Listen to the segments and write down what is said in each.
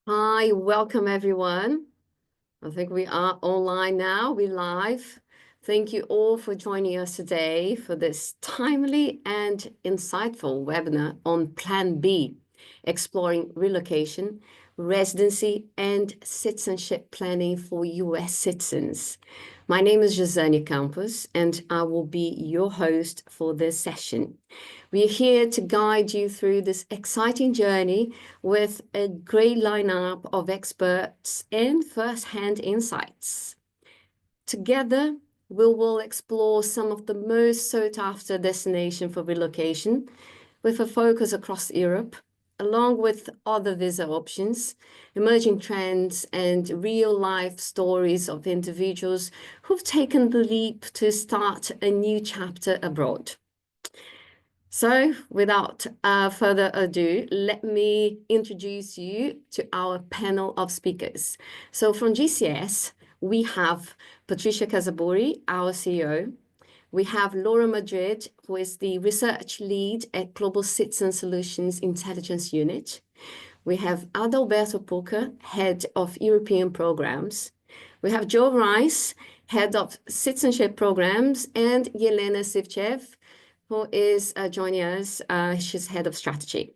Hi, welcome everyone. I think we are online now, we're live. Thank you all for joining us today for this timely and insightful webinar on Plan B, exploring relocation, residency, and citizenship planning for US citizens. My name is Josania Campos, and I will be your host for this session. We're here to guide you through this exciting journey with a great lineup of experts and first-hand insights. Together, we will explore some of the most sought-after destinations for relocation, with a focus across Europe, along with other visa options, emerging trends, and real-life stories of individuals who've taken the leap to start a new chapter abroad. So, without further ado, let me introduce you to our panel of speakers. So, from GCS, we have Patricia Casaburi, our CEO. We have Laura Madrid, who is the research lead at Global Citizen Solutions Intelligence Unit. We have Adalberto Puca, head of European programs. We have Joe Rice, head of citizenship programs, and Yelena Sivchev, who is joining us. She's head of strategy.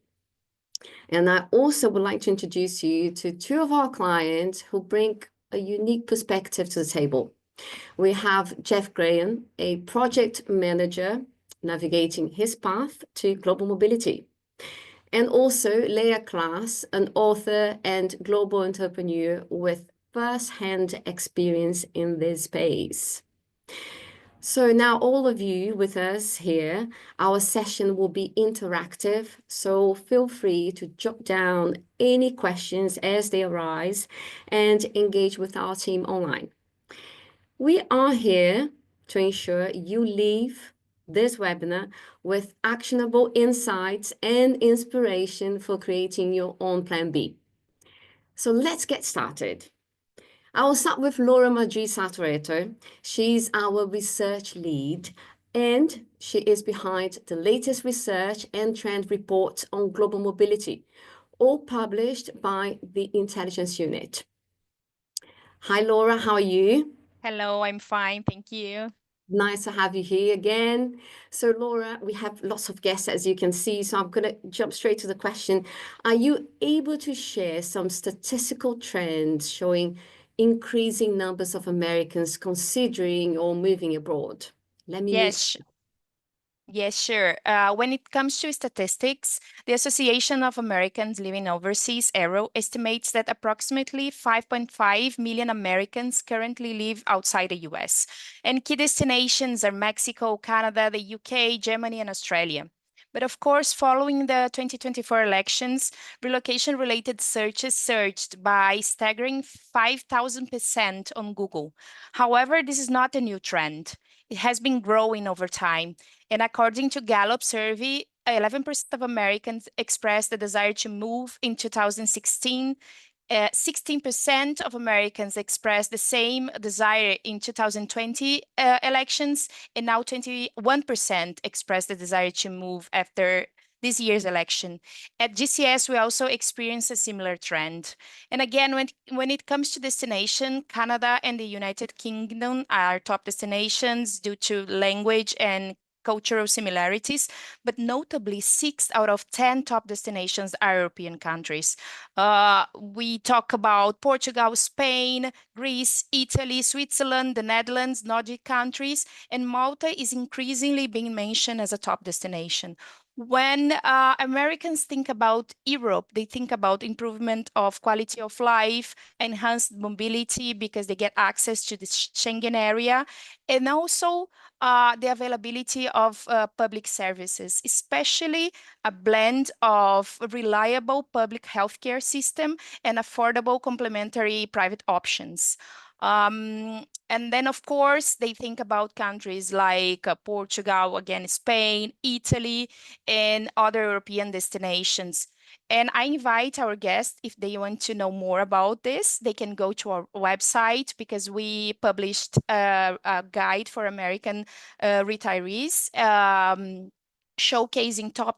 And I also would like to introduce you to two of our clients who bring a unique perspective to the table. We have Jeff Graham, a project manager navigating his path to global mobility. And also Leah Klass, an author and global entrepreneur with first-hand experience in this space. So now all of you with us here, our session will be interactive, so feel free to jot down any questions as they arise and engage with our team online. We are here to ensure you leave this webinar with actionable insights and inspiration for creating your own Plan B. So let's get started. I will start with Laura Madrid Satoreto. She's our research lead, and she is behind the latest research and trend reports on global mobility, all published by the Intelligence Unit. Hi, Laura, how are you? Hello, I'm fine, thank you. Nice to have you here again. So, Laura, we have lots of guests, as you can see, so I'm going to jump straight to the question. Are you able to share some statistical trends showing increasing numbers of Americans considering or moving abroad? Let me mute. Yes, yes, sure. When it comes to statistics, the Association of Americans Living Overseas, ARO, estimates that approximately 5.5 million Americans currently live outside the US. And key destinations are Mexico, Canada, the UK, Germany, and Australia. But of course, following the 2024 elections, relocation-related searches surged by staggering 5,000% on Google. However, this is not a new trend. It has been growing over time. And according to Gallup survey, 11% of Americans expressed the desire to move in 2016. 16% of Americans expressed the same desire in 2020 elections, and now 21% expressed the desire to move after this year's election. At GCS, we also experienced a similar trend. And again, when it comes to destination, Canada and the United Kingdom are top destinations due to language and cultural similarities, but notably 6 out of 10 top destinations are European countries. We talk about Portugal, Spain, Greece, Italy, Switzerland, the Netherlands, Nordic countries, and Malta is increasingly being mentioned as a top destination. When Americans think about Europe, they think about improvement of quality of life, enhanced mobility because they get access to the Schengen area, and also the availability of public services, especially a blend of reliable public healthcare system and affordable complementary private options. And then, of course, they think about countries like Portugal, again, Spain, Italy, and other European destinations. And I invite our guests, if they want to know more about this, they can go to our website because we published a guide for American retirees. showcasing top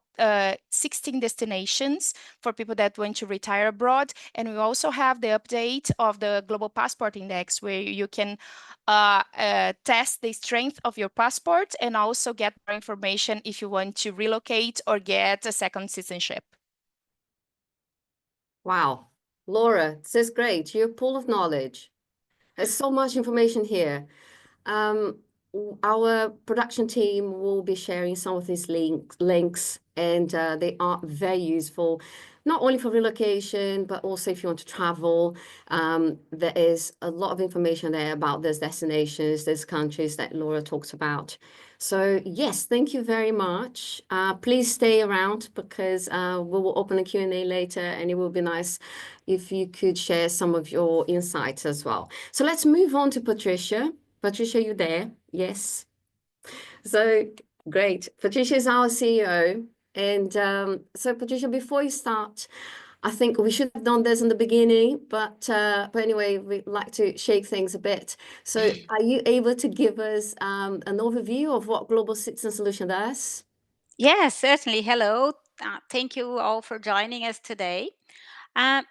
16 destinations for people that want to retire abroad. And we also have the update of the Global Passport Index, where you can test the strength of your passport and also get more information if you want to relocate or get a second citizenship. Wow. Laura, this is great. You're full of knowledge. There's so much information here. Um, our production team will be sharing some of these links, and they are very useful, not only for relocation, but also if you want to travel. There is a lot of information there about these destinations, these countries that Laura talks about. So yes, thank you very much. Please stay around because we will open a Q&A later, and it will be nice if you could share some of your insights as well. So let's move on to Patricia. Patricia, you there? Yes. So great. Patricia is our CEO. And so Patricia, before you start, I think we should have done this in the beginning, but anyway, we'd like to shake things a bit. So are you able to give us an overview of what Global Citizen Solution does? Yes, certainly. Hello. Thank you all for joining us today.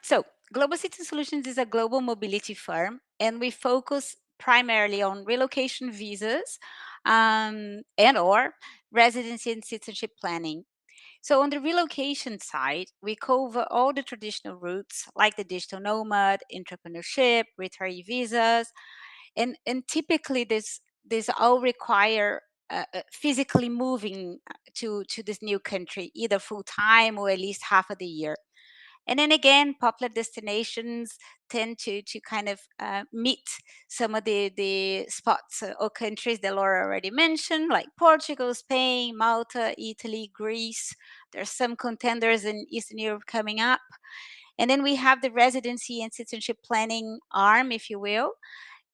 So, Global Citizen Solutions is a global mobility firm, and we focus primarily on relocation visas and/or residency and citizenship planning. So, on the relocation side, we cover all the traditional routes like the digital nomad, entrepreneurship, retiree visas, and typically this all require physically moving to this new country either full time or at least half of the year. And then again, popular destinations tend to kind of meet some of the spots or countries that Laura already mentioned, like Portugal, Spain, Malta, Italy, Greece. There's some contenders in Eastern Europe coming up. And then we have the residency and citizenship planning arm, if you will.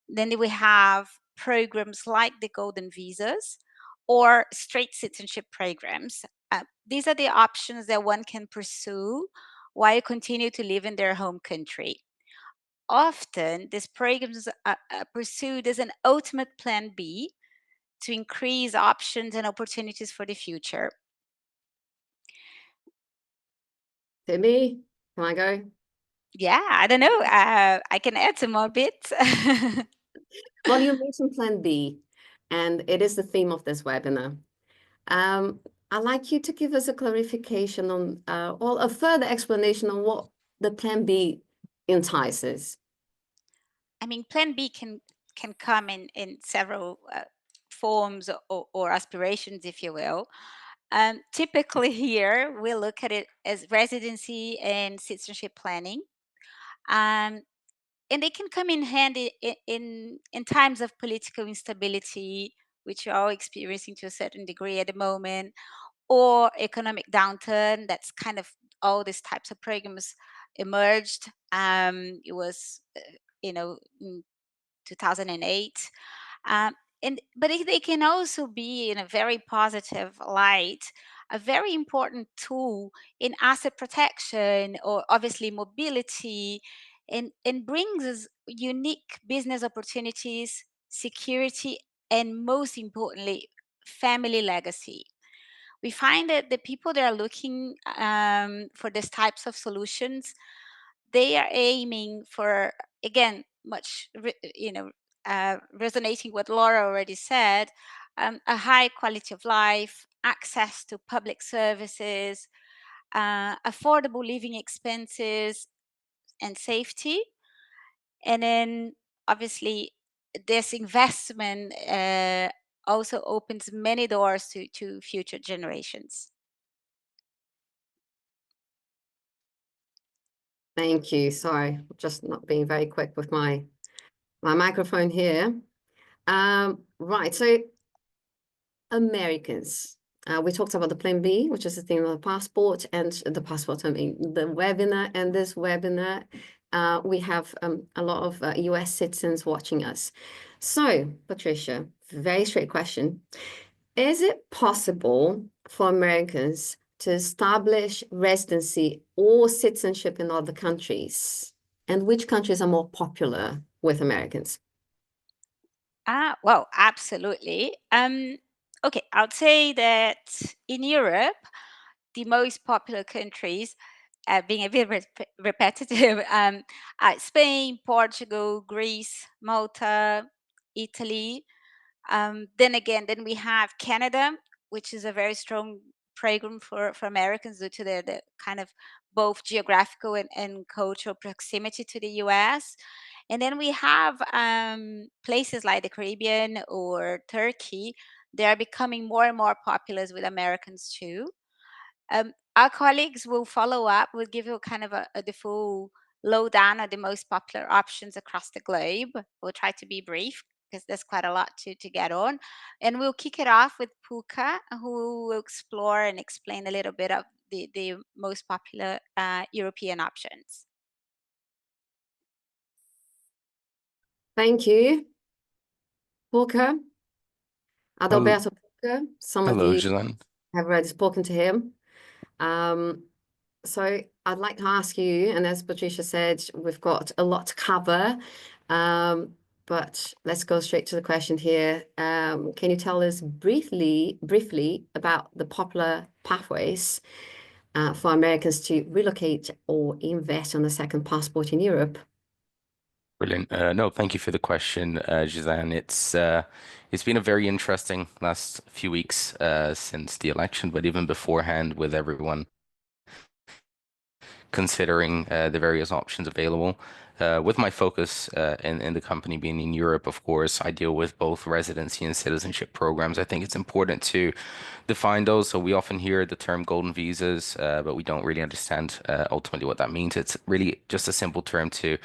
Then we have programs like the Golden Visas or straight citizenship programs. These are the options that one can pursue while continue to live in their home country. Often, these programs are pursued as an ultimate plan B to increase options and opportunities for the future. Timmy, can I go? Yeah, I don't know. I can add some more bits. Well, you mentioned Plan B, and it is the theme of this webinar. I'd like you to give us a clarification on, or a further explanation on what the Plan B entices. I mean, Plan B can come in several forms or aspirations, if you will. Typically, here we look at it as residency and citizenship planning, um, and they can come in handy in times of political instability, which we're all experiencing to a certain degree at the moment, or economic downturn. That's kind of all these types of programs emerged. It was, in 2008. Um, but they can also be in a very positive light, a very important tool in asset protection or obviously mobility, and brings us unique business opportunities, security, and most importantly, family legacy. We find that the people that are looking for these types of solutions, they are aiming for, again, resonating what Laura already said, a high quality of life, access to public services, affordable living expenses, and safety. And then obviously this investment also opens many doors to future generations. Thank you. Sorry, just not being very quick with my microphone here. Right, so Americans. We talked about the Plan B, which is the theme of the passport, and the passport, I mean, the webinar. And this webinar, we have a lot of US citizens watching us. So, Patricia, very straight question. Is it possible for Americans to establish residency or citizenship in other countries? And which countries are more popular with Americans? Well, absolutely. Okay, I would say that in Europe, the most popular countries, being a bit repetitive, Spain, Portugal, Greece, Malta, Italy. Then we have Canada, which is a very strong program for Americans due to the kind of both geographical and cultural proximity to the US. And then we have places like the Caribbean or Turkey. They are becoming more and more popular with Americans too. Our colleagues will follow up, will give you kind of the full lowdown of the most popular options across the globe. We'll try to be brief because there's quite a lot to get on. And we'll kick it off with Puka, who will explore and explain a little bit of the most popular European options. Thank you, Walker. Hello, Adalberto Puca. Some of hello, you Ghislaine. have already spoken to him. Um, so I'd like to ask you, and as Patricia said, we've got a lot to cover, but let's go straight to the question here. Can you tell us briefly about the popular pathways for Americans to relocate or invest on a second passport in Europe? Brilliant. No, thank you for the question, Ghislaine. It's been a very interesting last few weeks since the election, but even beforehand, with everyone considering the various options available. With my focus in the company being in Europe, of course, I deal with both residency and citizenship programs. I think it's important to define those. So we often hear the term golden visas, but we don't really understand ultimately what that means. It's really just a simple term to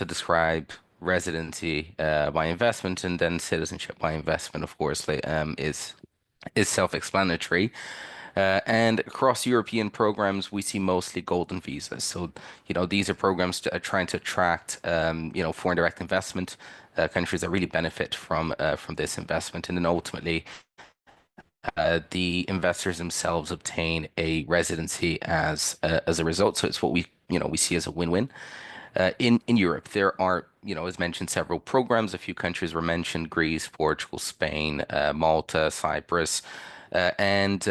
describe residency by investment, and then citizenship by investment, of course, is self-explanatory. And across European programs, we see mostly golden visas. So, these are programs trying to attract, foreign direct investment, countries that really benefit from this investment, and then ultimately, the investors themselves obtain a residency as a result. So it's what we see as a win-win. In Europe, there are, as mentioned, several programs. A few countries were mentioned: Greece, Portugal, Spain, Malta, Cyprus, and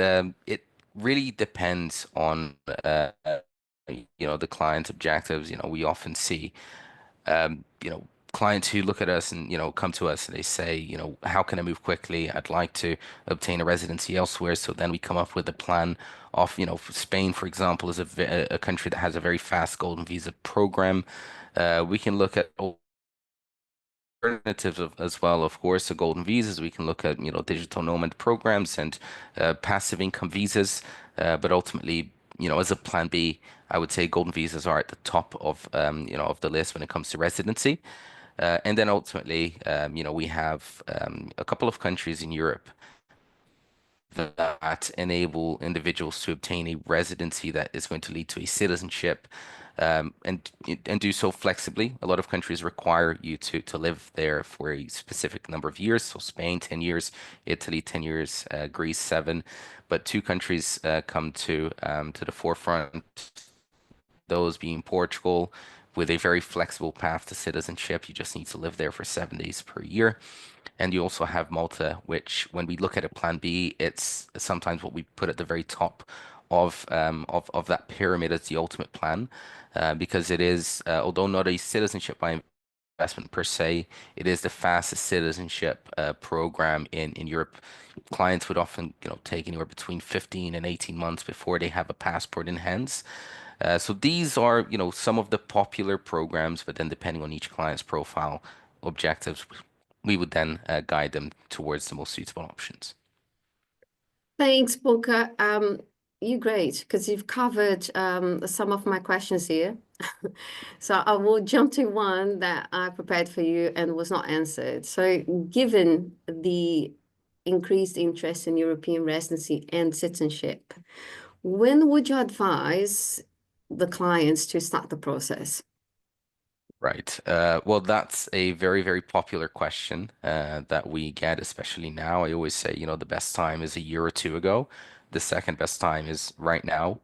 it really depends on the client's objectives. We often see um, you know, clients who look at us and, come to us and they say, how can I move quickly? I'd like to obtain a residency elsewhere. So then we come up with a plan of, Spain, for example, is a country that has a very fast golden visa program. We can look at alternatives as well, of course, the golden visas. We can look at, digital nomad programs and passive income visas. But ultimately, as a plan B, I would say golden visas are at the top of the list when it comes to residency. And then ultimately, we have a couple of countries in Europe that enable individuals to obtain a residency that is going to lead to a citizenship, and do so flexibly. A lot of countries require you to live there for a specific number of years. So Spain, 10 years, Italy, 10 years, Greece, 7. But two countries come to the forefront, those being Portugal, with a very flexible path to citizenship. You just need to live there for 7 days per year. And you also have Malta, which, when we look at a plan B, it's sometimes what we put at the very top of that pyramid as the ultimate plan, because it is, although not a citizenship by investment per se, it is the fastest citizenship program in Europe. Clients would often, take anywhere between 15 and 18 months before they have a passport in hands. So these are, some of the popular programs, but then depending on each client's profile objectives, we would then guide them towards the most suitable options. Thanks, Boca. You're great because you've covered some of my questions here. So I will jump to one that I prepared for you and was not answered. So given the increased interest in European residency and citizenship, when would you advise the clients to start the process? Right. Well, that's a very, very popular question that we get, especially now. I always say, the best time is a year or two ago. The second best time is right now.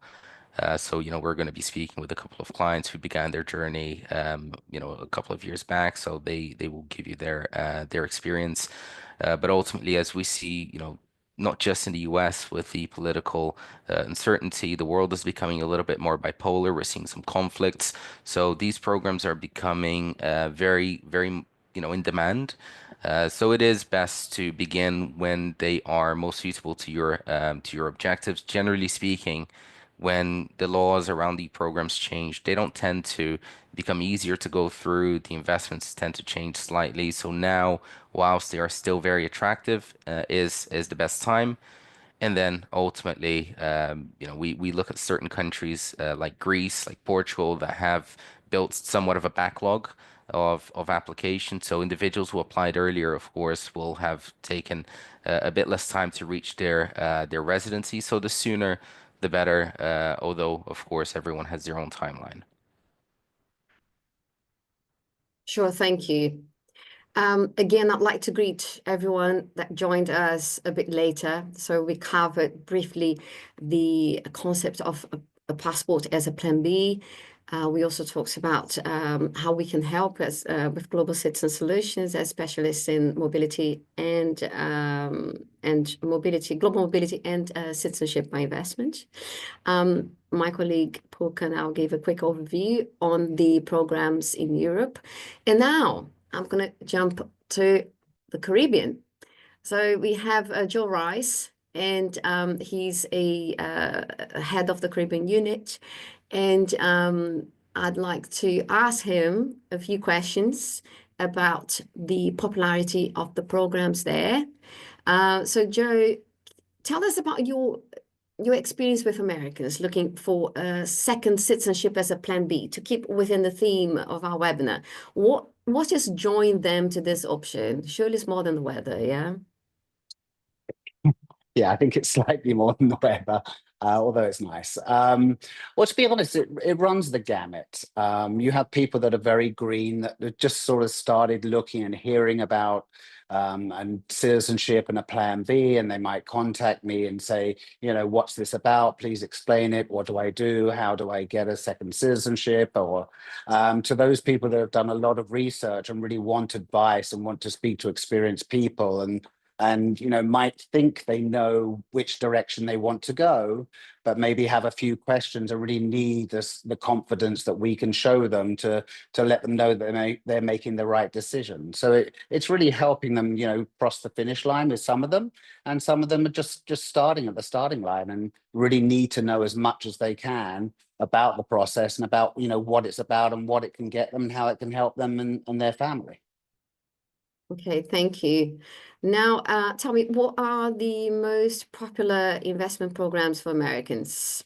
So, we're going to be speaking with a couple of clients who began their journey, a couple of years back. So they will give you their experience. But ultimately, as we see, not just in the US with the political uncertainty. The world is becoming a little bit more bipolar. We're seeing some conflicts. So these programs are becoming very, very, in demand. So it is best to begin when they are most suitable to your objectives. Generally speaking, when the laws around the programs change, they don't tend to become easier to go through. The investments tend to change slightly. So now, whilst they are still very attractive, is the best time. And then ultimately, we look at certain countries like Greece, like Portugal, that have built somewhat of a backlog of applications. So individuals who applied earlier, of course, will have taken a bit less time to reach their residency. So the sooner, the better. Although, of course, everyone has their own timeline. Sure, thank you. Again, I'd like to greet everyone that joined us a bit later. So we covered briefly the concept of a passport as a plan B. We also talked about how we can help as with Global Citizen Solutions as specialists in mobility and mobility, global mobility and citizenship by investment. My colleague Polka now gave a quick overview on the programs in Europe. And now I'm going to jump to the Caribbean. So we have Joe Rice, and he's a head of the Caribbean unit. And I'd like to ask him a few questions about the popularity of the programs there. So Joe, tell us about your experience with Americans looking for a second citizenship as a plan B to keep within the theme of our webinar. What just joined them to this option? Surely it's more than the weather, yeah? Yeah, I think it's slightly more than the weather, although it's nice. Well, to be honest, it runs the gamut. You have people that are very green that just sort of started looking and hearing about and citizenship and a plan B, and they might contact me and say, what's this about? Please explain it. What do I do? How do I get a second citizenship? Or to those people that have done a lot of research and really want advice and want to speak to experienced people and might think they know which direction they want to go, but maybe have a few questions and really need the confidence that we can show them to let them know that they're making the right decision. So it's really helping them, cross the finish line with some of them, and some of them are just starting at the starting line and really need to know as much as they can about the process and about, what it's about and what it can get them and how it can help them and their family. Okay, thank you. Now, tell me, what are the most popular investment programs for Americans?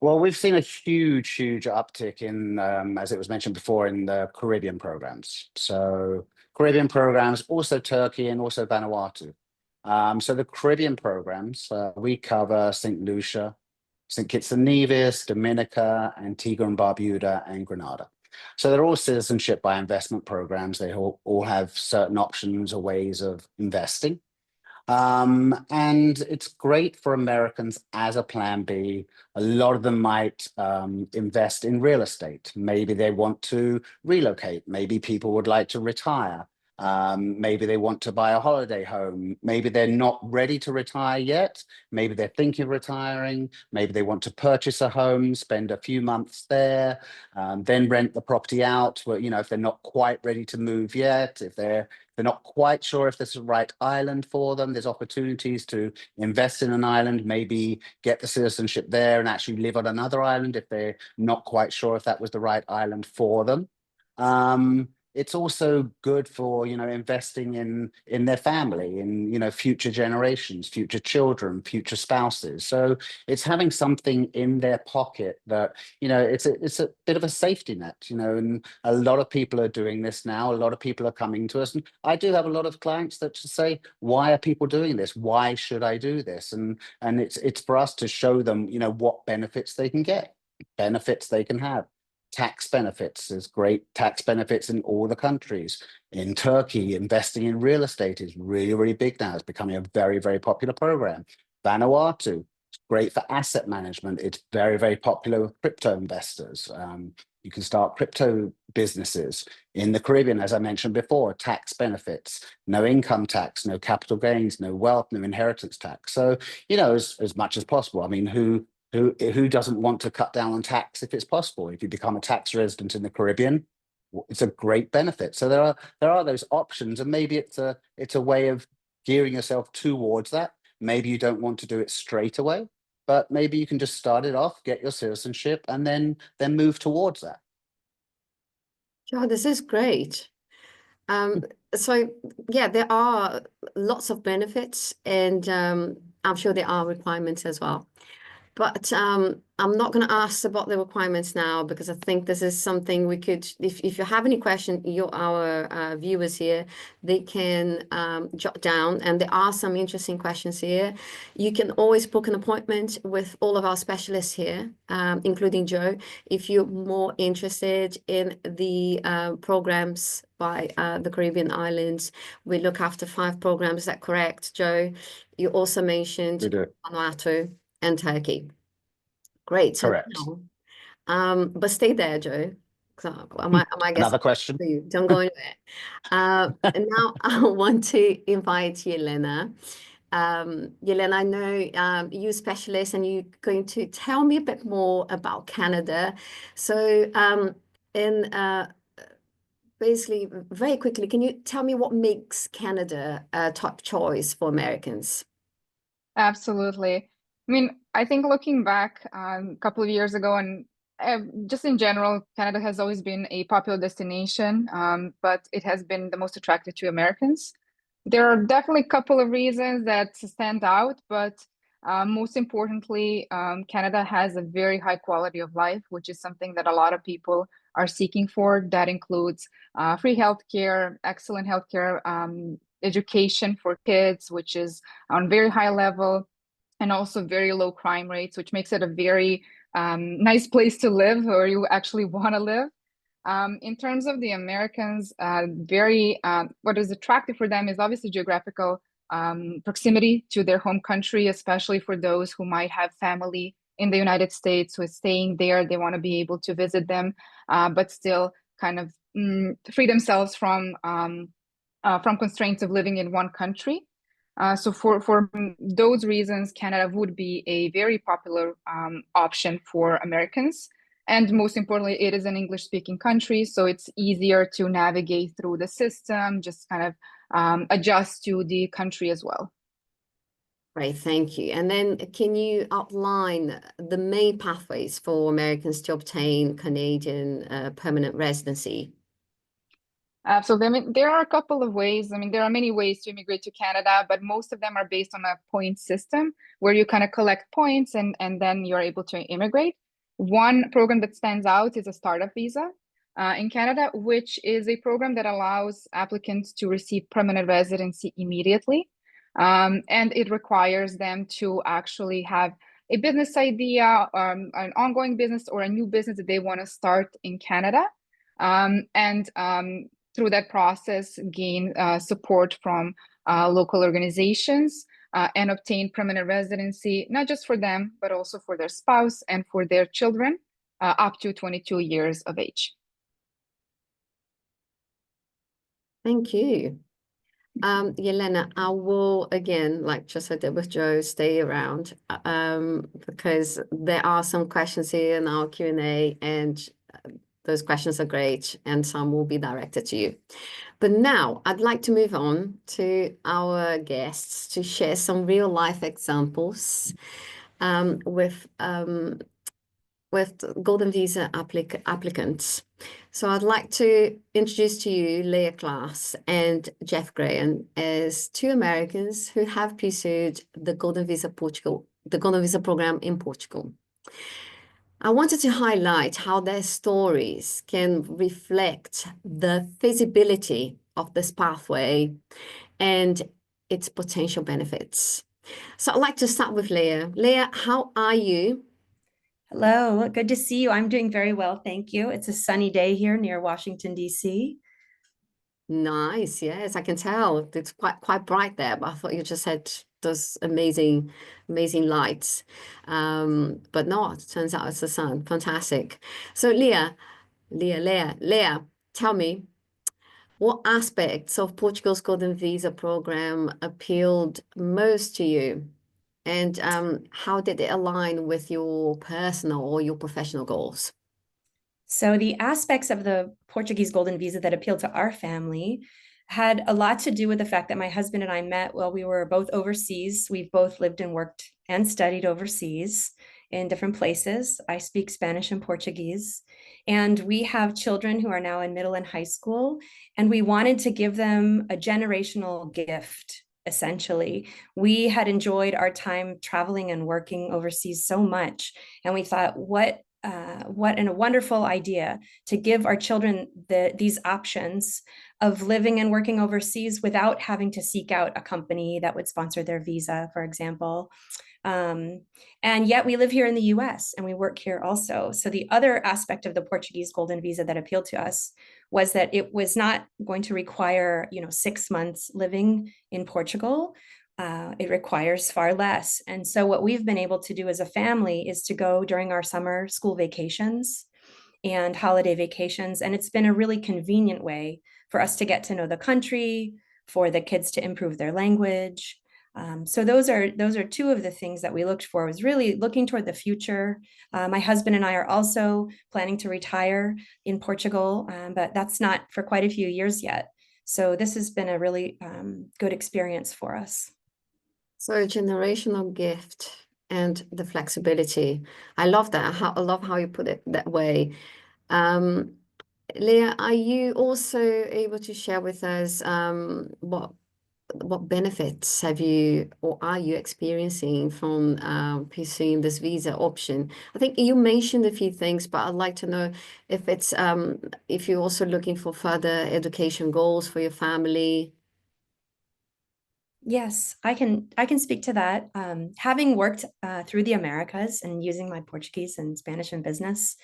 Well, we've seen a huge uptick in, as it was mentioned before, in the Caribbean programs. So Caribbean programs, also Turkey and also Vanuatu. So the Caribbean programs, we cover St. Lucia, St. Kitts and Nevis, Dominica, Antigua and Barbuda, and Grenada. So they're all citizenship by investment programs. They all have certain options or ways of investing. And it's great for Americans as a plan B. A lot of them might invest in real estate. Maybe they want to relocate. Maybe people would like to retire. Maybe they want to buy a holiday home. Maybe they're not ready to retire yet. Maybe they're thinking of retiring. Maybe they want to purchase a home, spend a few months there, then rent the property out. Well, if they're not quite ready to move yet, if they're not quite sure if this is the right island for them, there's opportunities to invest in an island, maybe get the citizenship there and actually live on another island if they're not quite sure if that was the right island for them. It's also good for, investing in their family, in, future generations, future children, future spouses. So it's having something in their pocket that, it's a bit of a safety net, and a lot of people are doing this now. A lot of people are coming to us. And I do have a lot of clients that just say, why are people doing this? Why should I do this? And it's for us to show them, what benefits they can get, benefits they can have. Tax benefits, there's great tax benefits in all the countries. In Turkey, investing in real estate is really big now. It's becoming a very popular program. Vanuatu, it's great for asset management. It's very popular with crypto investors. You can start crypto businesses. In the Caribbean, as I mentioned before, tax benefits, no income tax, no capital gains, no wealth, no inheritance tax. So, you know, as much as possible. I mean, who doesn't want to cut down on tax if it's possible? If you become a tax resident in the Caribbean, it's a great benefit. So there are those options, and maybe it's a way of gearing yourself towards that. Maybe you don't want to do it straight away, but maybe you can just start it off, get your citizenship, and then move towards that. Joe, this is great. So yeah, there are lots of benefits, and I'm sure there are requirements as well. But I'm not going to ask about the requirements now, because I think this is something we could, if you have any question, our viewers here, they can jot down, and there are some interesting questions here. You can always book an appointment with all of our specialists here, including Joe, if you're more interested in the programs by the Caribbean islands. We look after 5 programs. Is that correct, Joe? You also mentioned Vanuatu and Turkey. Great. So Correct. now, but stay there, Joe. I might guess Another question. you. Don't go anywhere. And now I want to invite Yelena. Yelena, I know you're a specialist, and you're going to tell me a bit more about Canada. So, in basically, very quickly, can you tell me what makes Canada a top choice for Americans? Absolutely. I mean, I think looking back a couple of years ago, and just in general, Canada has always been a popular destination, but it has been the most attractive to Americans. There are definitely a couple of reasons that stand out, but most importantly, Canada has a very high quality of life, which is something that a lot of people are seeking for. That includes free healthcare, excellent healthcare, education for kids, which is on very high level, and also very low crime rates, which makes it a very nice place to live, or you actually want to live. In terms of the Americans, what is attractive for them is obviously geographical proximity to their home country, especially for those who might have family in the United States who is staying there. They want to be able to visit them, but still kind of free themselves from constraints of living in one country. So for those reasons, Canada would be a very popular option for Americans. And most importantly, it is an English-speaking country, so it's easier to navigate through the system, just kind of adjust to the country as well. Great, thank you. And then can you outline the main pathways for Americans to obtain Canadian permanent residency? Absolutely. I mean, there are a couple of ways. I mean, there are many ways to immigrate to Canada, but most of them are based on a point system where you kind of collect points and then you're able to immigrate. One program that stands out is a startup visa in Canada, which is a program that allows applicants to receive permanent residency immediately. And it requires them to actually have a business idea, an ongoing business, or a new business that they want to start in Canada. Through that process, gain support from local organizations and obtain permanent residency, not just for them, but also for their spouse and for their children up to 22 years of age. Thank you. Yelena, I will, again, like just I did with Joe, stay around because there are some questions here in our Q&A, and those questions are great, and some will be directed to you. But now I'd like to move on to our guests to share some real life examples with Golden Visa applicants. So I'd like to introduce to you Leah Klass and Jeff Graham as 2 Americans who have pursued the Golden Visa program in Portugal. I wanted to highlight how their stories can reflect the feasibility of this pathway and its potential benefits. So I'd like to start with Leah. Leah, how are you? Hello, good to see you. I'm doing very well, thank you. It's a sunny day here near Washington, D.C. Nice, yes, I can tell. It's quite bright there, but I thought you just had those amazing lights. But no, it turns out it's the sun. Fantastic. So Leah, Leah, tell me, what aspects of Portugal's Golden Visa program appealed most to you? And how did it align with your personal or your professional goals? So the aspects of the Portuguese Golden Visa that appealed to our family had a lot to do with the fact that my husband and I met while we were both overseas. We've both lived and worked and studied overseas in different places. I speak Spanish and Portuguese, and we have children who are now in middle and high school, and we wanted to give them a generational gift. Essentially, we had enjoyed our time traveling and working overseas so much, and we thought, what a wonderful idea to give our children these options of living and working overseas without having to seek out a company that would sponsor their visa, for example. And yet we live here in the US and we work here also. So the other aspect of the Portuguese Golden Visa that appealed to us was that it was not going to require, 6 months living in Portugal. It requires far less. And so what we've been able to do as a family is to go during our summer school vacations and holiday vacations. And it's been a really convenient way for us to get to know the country, for the kids to improve their language. So those are two of the things that we looked for, was really looking toward the future. My husband and I are also planning to retire in Portugal, but that's not for quite a few years yet. So this has been a really good experience for us. So a generational gift and the flexibility. I love that. I love how you put it that way. Leah, are you also able to share with us what benefits have you or are you experiencing from pursuing this visa option? I think you mentioned a few things, but I'd like to know if it's if you're also looking for further education goals for your family. Yes, I can speak to that. Having worked through the Americas and using my Portuguese and Spanish in business,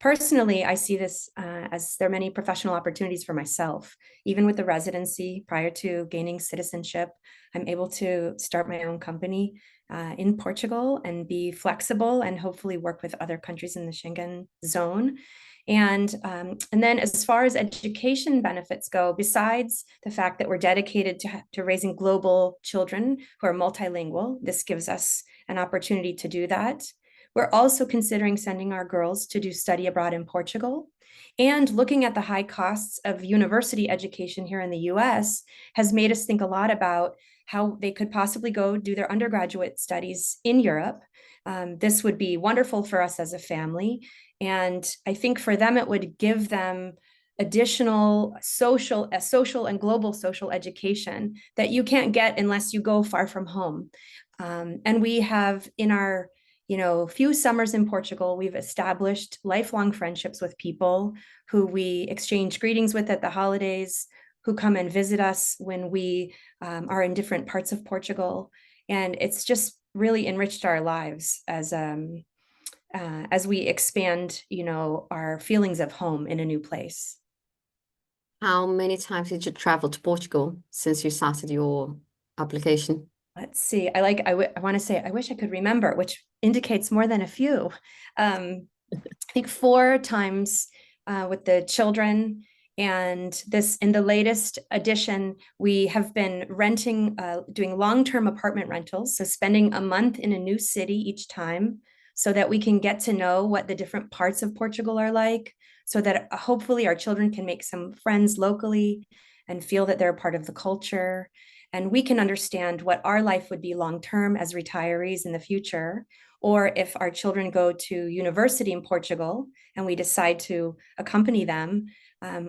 personally, I see this as there are many professional opportunities for myself. Even with the residency, prior to gaining citizenship, I'm able to start my own company in Portugal and be flexible and hopefully work with other countries in the Schengen zone. And then as far as education benefits go, besides the fact that we're dedicated to raising global children who are multilingual, this gives us an opportunity to do that. We're also considering sending our girls to do study abroad in Portugal. And looking at the high costs of university education here in the US has made us think a lot about how they could possibly go do their undergraduate studies in Europe. This would be wonderful for us as a family. And I think for them, it would give them additional social and global social education that you can't get unless you go far from home. And we have in our few summers in Portugal, we've established lifelong friendships with people who we exchange greetings with at the holidays, who come and visit us when we are in different parts of Portugal. And it's just really enriched our lives as we expand, our feelings of home in a new place. How many times did you travel to Portugal since you started your application? Let's see. I want to say, I wish I could remember, which indicates more than a few. I think 4 times with the children. And this, in the latest edition, we have been renting, doing long-term apartment rentals. So spending a month in a new city each time so that we can get to know what the different parts of Portugal are like, so that hopefully our children can make some friends locally and feel that they're a part of the culture. And we can understand what our life would be long-term as retirees in the future, or if our children go to university in Portugal and we decide to accompany them,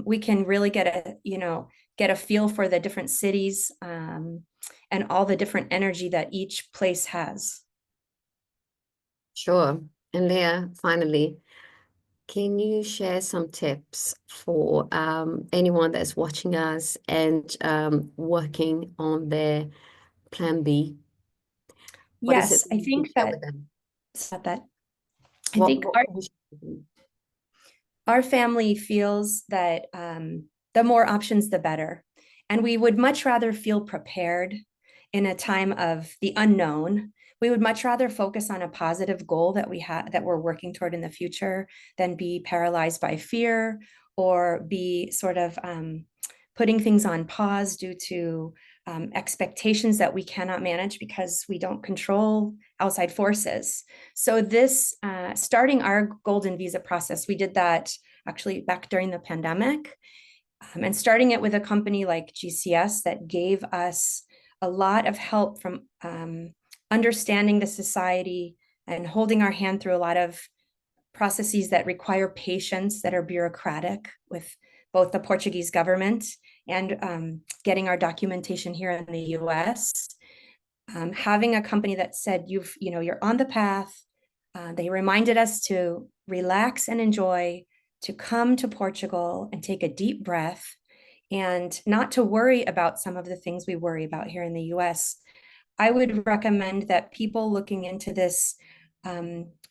we can really get a feel for the different cities and all the different energy that each place has. Sure. And Leah, finally, can you share some tips for anyone that's watching us and working on their plan B? What is it Yes, that I you can think share that with them? I think What can we share with them? our family feels that the more options, the better. And we would much rather feel prepared in a time of the unknown We would much rather focus on a positive goal that we're working toward in the future than be paralyzed by fear or be sort of putting things on pause due to expectations that we cannot manage because we don't control outside forces. So this, starting our golden visa process, we did that actually back during the pandemic, and starting it with a company like GCS that gave us a lot of help from understanding the society and holding our hand through a lot of processes that require patience, that are bureaucratic, with both the Portuguese government and getting our documentation here in the US. Having a company that said, you're on the path. They reminded us to relax and enjoy, to come to Portugal and take a deep breath, and not to worry about some of the things we worry about here in the US. I would recommend that people looking into this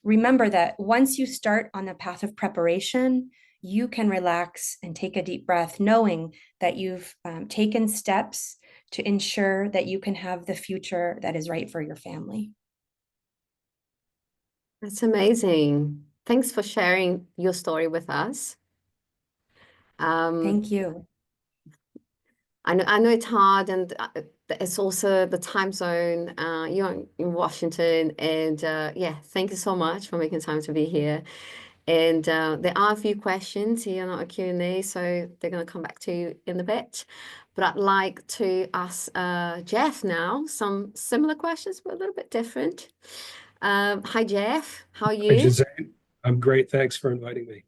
remember that once you start on the path of preparation, you can relax and take a deep breath, knowing that you've taken steps to ensure that you can have the future that is right for your family. That's amazing. Thanks for sharing your story with us. Thank you. I know it's hard, and it's also the time zone. You're in Washington, and yeah, thank you so much for making time to be here. And there are a few questions here, not a Q&A, so they're going to come back to you in a bit. But I'd like to ask Jeff now some similar questions, but a little bit different. Hi, Jeff. How are you? Hi, Jazane. I'm great. Thanks for inviting me.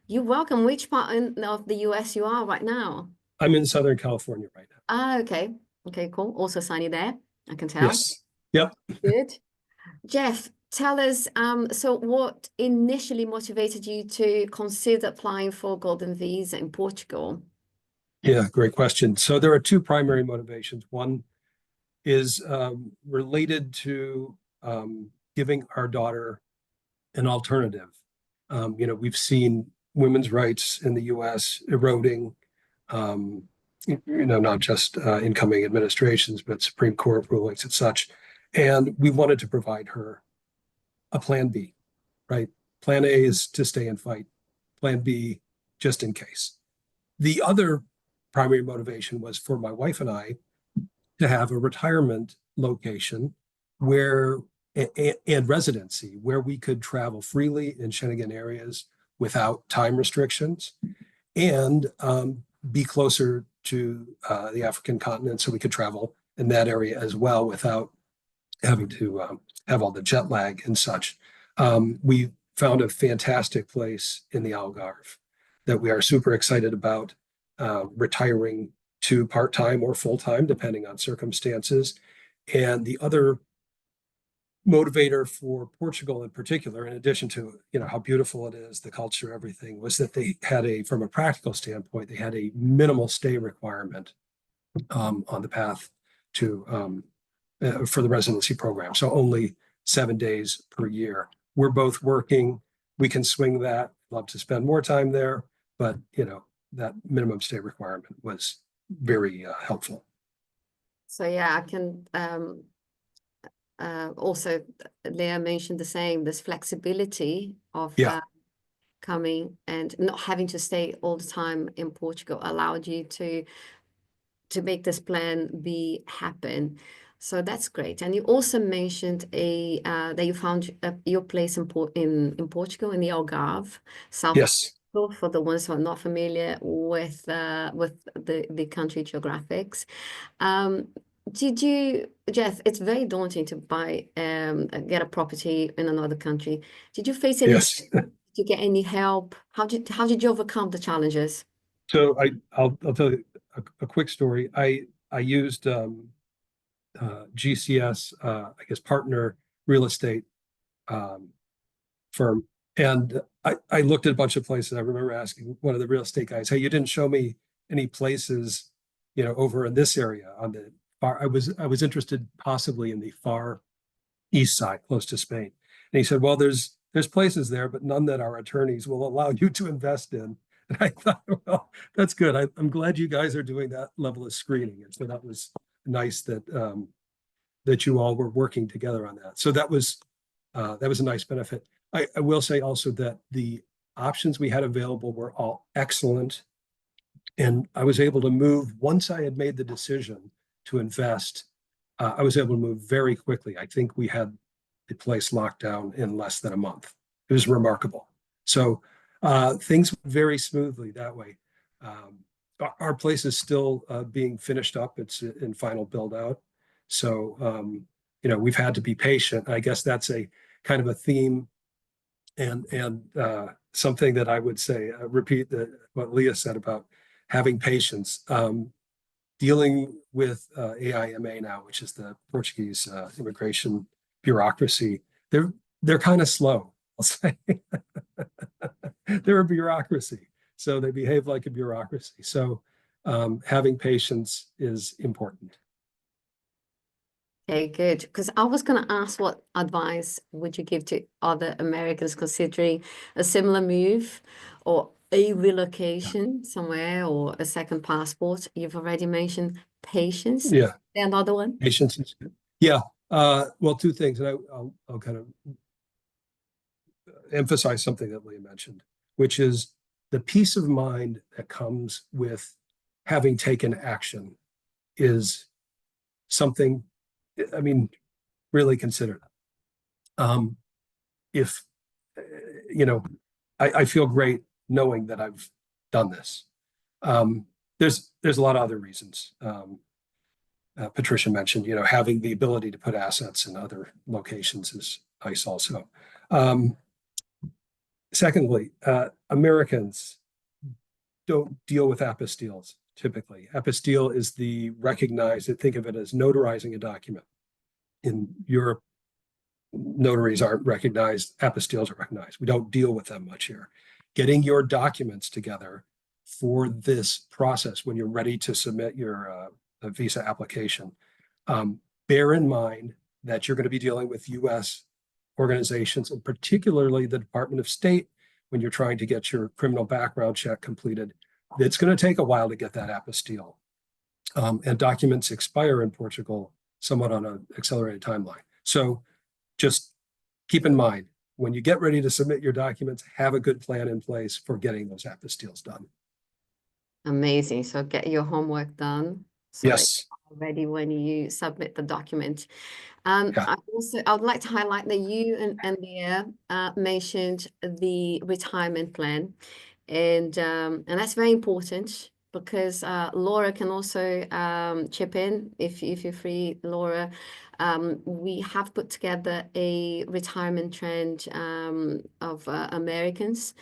You're welcome. Which part of the US you are right now? I'm in Southern California right now. Ah, okay. Okay, cool. Also sunny there, I can tell. Yes. Yep. Good. Jeff, tell us, so what initially motivated you to consider applying for Golden Visa in Portugal? Yeah, great question. So there are two primary motivations. One is related to giving our daughter an alternative. We've seen women's rights in the US eroding, not just incoming administrations, but Supreme Court rulings and such. And we wanted to provide her a plan B, right? Plan A is to stay and fight. Plan B, just in case. The other primary motivation was for my wife and I to have a retirement location and residency where we could travel freely in Schengen areas without time restrictions, and be closer to the African continent so we could travel in that area as well without having to have all the jet lag and such. We found a fantastic place in the Algarve that we are super excited about retiring to part-time or full-time, depending on circumstances. And the other motivator for Portugal in particular, in addition to how beautiful it is, the culture, everything, was that they had from a practical standpoint, they had a minimal stay requirement on the path to for the residency program. So only 7 days per year. We're both working. We can swing that. Love to spend more time there, but that minimum stay requirement was very helpful. So yeah, I can also, Leah mentioned the same, this flexibility of coming and not having to stay all the time in Portugal allowed you to make this plan B happen. So that's great. And you also mentioned that you found your place in Portugal, in the Algarve, South. Yes. For the ones who are not familiar with the country geographics. Did you, Jeff, it's very daunting to get a property in another country. Did you face any, did you get any help? How did you overcome the challenges? So I'll tell you a quick story. I used GCS, I guess, partner real estate firm. And I looked at a bunch of places. I remember asking one of the real estate guys, "Hey, you didn't show me any places, over in this area on the far." I was interested possibly in the far east side, close to Spain. And he said, "Well, there's places there, but none that our attorneys will allow you to invest in." And I thought, well, that's good. I'm glad you guys are doing that level of screening. And so that was nice that that you all were working together on that. So that was a nice benefit. I will say also that the options we had available were all excellent. And I was able to move, once I had made the decision to invest, I was able to move very quickly. I think we had the place locked down in less than a month. It was remarkable. So things went very smoothly that way. Our place is still being finished up. It's in final build out. So, we've had to be patient. I guess that's a kind of a theme and something that I would say, repeat what Leah said about having patience. Dealing with AIMA now, which is the Portuguese immigration bureaucracy, they're kind of slow, I'll say. They're a bureaucracy, so they behave like a bureaucracy. So having patience is important. Okay, good. Because I was going to ask, what advice would you give to other Americans considering a similar move or a relocation somewhere or a second passport? You've already mentioned patience. Yeah, Another one? patience is good. Yeah. Well, two things, and I'll kind of emphasize something that Leah mentioned, which is the peace of mind that comes with having taken action is something, I mean, really consider that. If, I feel great knowing that I've done this. There's a lot of other reasons. Patricia mentioned, having the ability to put assets in other locations is nice also. Secondly, Americans don't deal with apostilles typically. Apostille is think of it as notarizing a document. In Europe, notaries aren't recognized, apostilles are recognized. We don't deal with them much here. Getting your documents together for this process when you're ready to submit your visa application, bear in mind that you're going to be dealing with U.S. organizations, and particularly the Department of State when you're trying to get your criminal background check completed. It's going to take a while to get that apostille. And documents expire in Portugal somewhat on an accelerated timeline. So just keep in mind, when you get ready to submit your documents, have a good plan in place for getting those apostilles done. Amazing. So get your homework done. So Yes. it's ready when you submit the document. Yeah. I would like to highlight that you and Leah mentioned the retirement plan, and that's very important because Laura can also chip in if you're free, Laura. We have put together a retirement trend of Americans.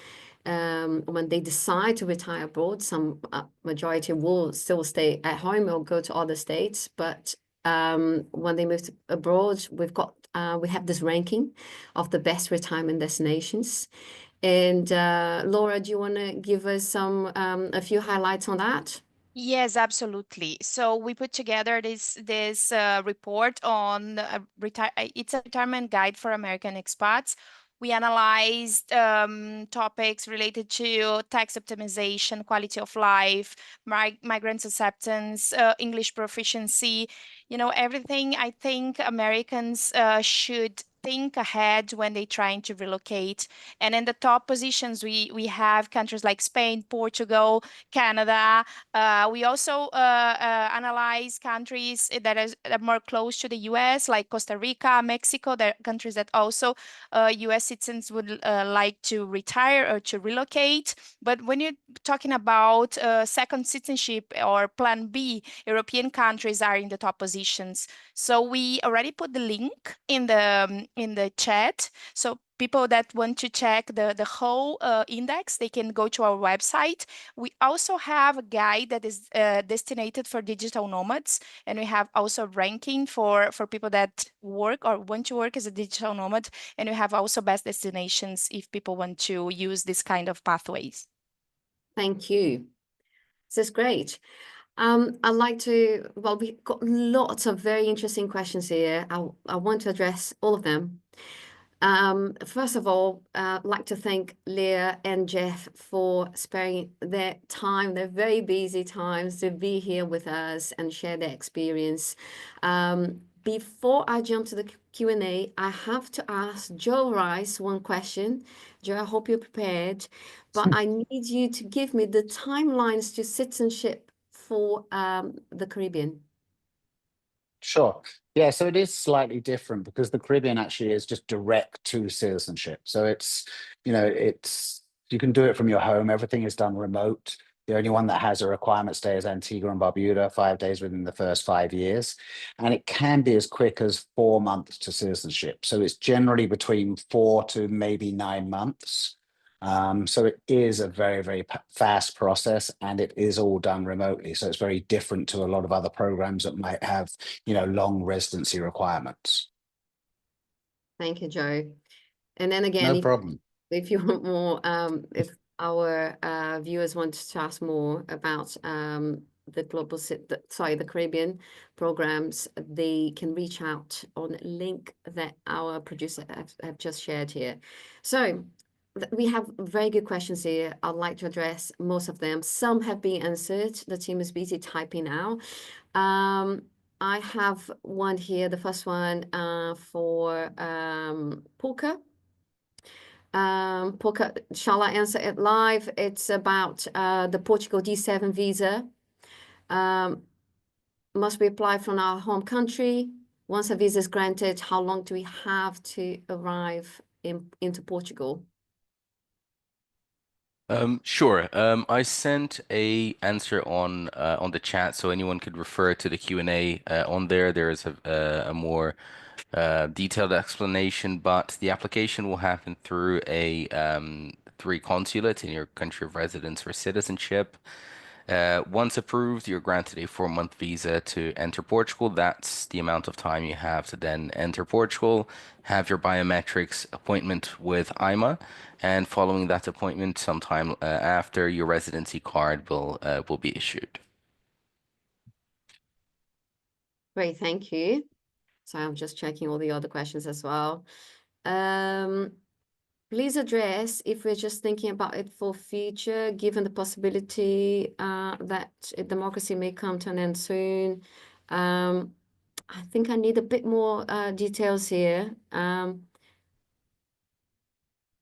When they decide to retire abroad, some majority will still stay at home or go to other states, but when they move abroad, we have this ranking of the best retirement destinations. And Laura, do you want to give us a few highlights on that? Yes, absolutely. So we put together this report on it's a retirement guide for American expats. We analyzed topics related to tax optimization, quality of life, migrants acceptance, English proficiency, everything I think Americans should think ahead when they're trying to relocate. And in the top positions, we have countries like Spain, Portugal, Canada. We also analyze countries that are more close to the US, like Costa Rica, Mexico. There are countries that also US citizens would like to retire or to relocate. But when you're talking about second citizenship or Plan B, European countries are in the top positions. So we already put the link in the chat. So people that want to check the whole index, they can go to our website. We also have a guide that is destined for digital nomads, and we have also ranking for people that work or want to work as a digital nomad, and we have also best destinations if people want to use this kind of pathways. Thank you. This is great. I'd like to, well, we've got lots of very interesting questions here. I want to address all of them. First of all, I'd like to thank Leah and Jeff for sparing their time, their very busy times to be here with us and share their experience. before I jump to the Q&A, I have to ask Joe Rice one question. Joe, I hope you're prepared, but I need you to give me the timelines to citizenship for the Caribbean. Sure. Yeah, so it is slightly different because the Caribbean actually is just direct to citizenship. So it's you can do it from your home. Everything is done remote. The only one that has a requirement stay is Antigua and Barbuda, 5 days within the first 5 years. And it can be as quick as 4 months to citizenship. So it's generally between 4 to maybe 9 months. So it is a very, very fast process, and it is all done remotely. So it's very different to a lot of other programs that might have, long residency requirements. Thank you, Joe. And then again, No problem. if you want more, if our viewers want to ask more about the Caribbean programs, they can reach out on a link that our producer have just shared here. So we have very good questions here. I'd like to address most of them. Some have been answered. The team is busy typing now. I have one here, the first one for Polka. Polka, shall I answer it live? It's about the Portugal D7 visa. Must we apply from our home country? Once a visa is granted, how long do we have to arrive into Portugal? Sure. I sent a answer on the chat, so anyone could refer to the Q&A on there. There is a more detailed explanation, but the application will happen through a consulate in your country of residence or citizenship. Once approved, you're granted a 4-month visa to enter Portugal. That's the amount of time you have to then enter Portugal, have your biometrics appointment with IMA, and following that appointment, sometime after, your residency card will be issued. Great, thank you. So I'm just checking all the other questions as well. Please address if we're just thinking about it for future, given the possibility that democracy may come to an end soon. I think I need a bit more details here.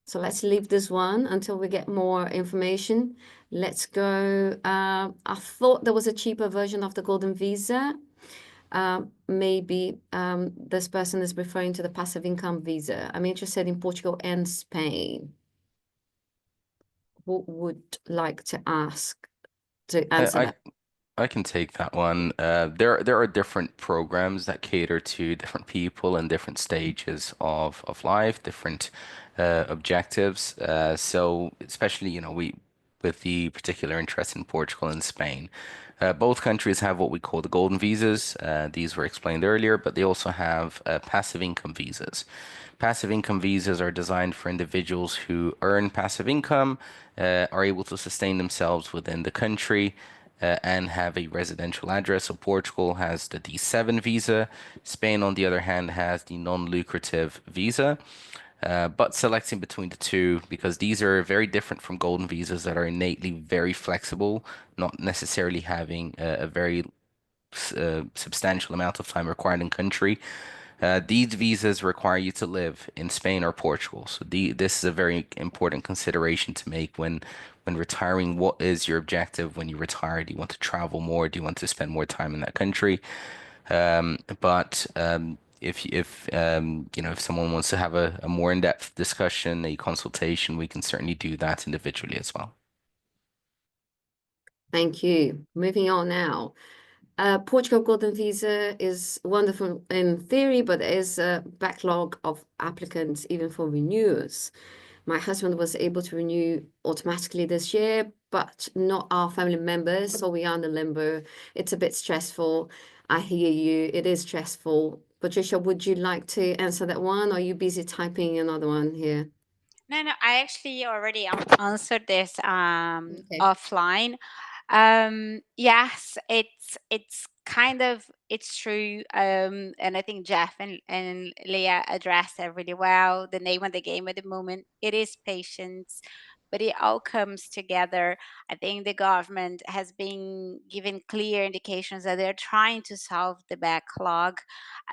So let's leave this one until we get more information. Let's go. I thought there was a cheaper version of the Golden Visa. Maybe this person is referring to the passive income visa. I'm interested in Portugal and Spain. Who would like to answer that? I can take that one. There are different programs that cater to different people in different stages of life, different objectives. So especially, we with the particular interest in Portugal and Spain. Both countries have what we call the golden visas. These were explained earlier, but they also have passive income visas. Passive income visas are designed for individuals who earn passive income, are able to sustain themselves within the country, and have a residential address. So Portugal has the D7 visa. Spain, on the other hand, has the non-lucrative visa. But selecting between the two, because these are very different from golden visas that are innately very flexible, not necessarily having a very substantial amount of time required in country. These visas require you to live in Spain or Portugal. So this is a very important consideration to make when retiring. What is your objective when you retire? Do you want to travel more? Do you want to spend more time in that country? But if someone wants to have a more in-depth discussion, a consultation, we can certainly do that individually as well. Thank you. Moving on now. Portugal Golden Visa is wonderful in theory, but there is a backlog of applicants even for renewals. My husband was able to renew automatically this year, but not our family members, so we are in the limbo. It's a bit stressful. I hear you. It is stressful. Patricia, would you like to answer that one? Or are you busy typing another one here? No, I actually already answered this Okay. offline. Yes, it's kind of it's true. And I think Jeff and Leah addressed that really well. The name of the game at the moment, it is patience. but it all comes together. I think the government has been given clear indications that they're trying to solve the backlog.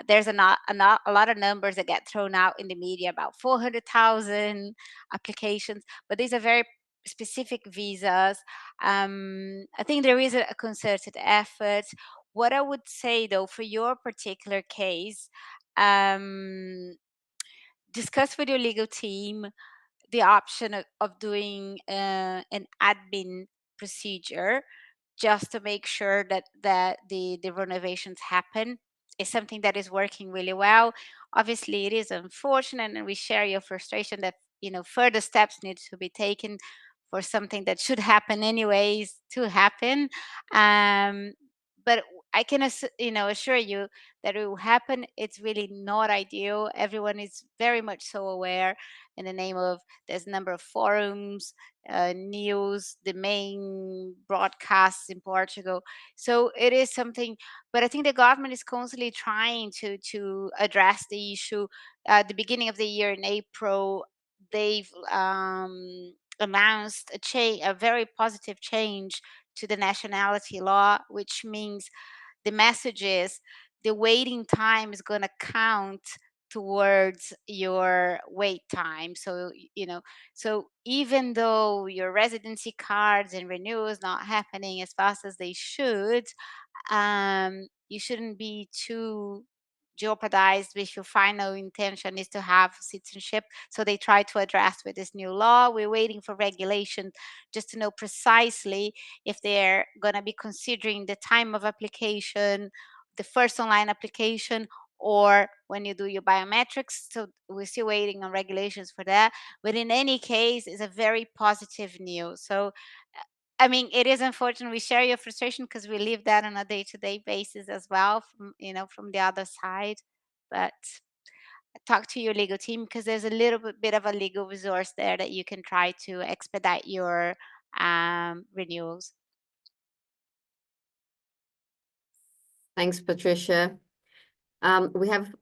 There's a lot of numbers that get thrown out in the media about 400,000 applications, but these are very specific visas. I think there is a concerted effort. What I would say though, for your particular case, discuss with your legal team the option of doing an admin procedure just to make sure that the renovations happen. Is something that is working really well. Obviously, it is unfortunate, and we share your frustration that further steps need to be taken for something that should happen anyways to happen. But I can assure you that it will happen. It's really not ideal. Everyone is very much so aware in the name of there's a number of forums, news, the main broadcasts in Portugal. So it is something, but I think the government is constantly trying to address the issue. At the beginning of the year in April, they've announced a very positive change to the nationality law, which means the message is the waiting time is going to count towards your wait time. So so even though your residency cards and renewals not happening as fast as they should, you shouldn't be too jeopardized if your final intention is to have citizenship. So they try to address with this new law. We're waiting for regulation just to know precisely if they're going to be considering the time of application, the first online application, or when you do your biometrics. So we're still waiting on regulations for that. But in any case, it's a very positive news. So I mean, it is unfortunate. We share your frustration because we live that on a day-to-day basis as well, from the other side. But talk to your legal team because there's a little bit of a legal resource there that you can try to expedite your renewals. Thanks, Patricia. We have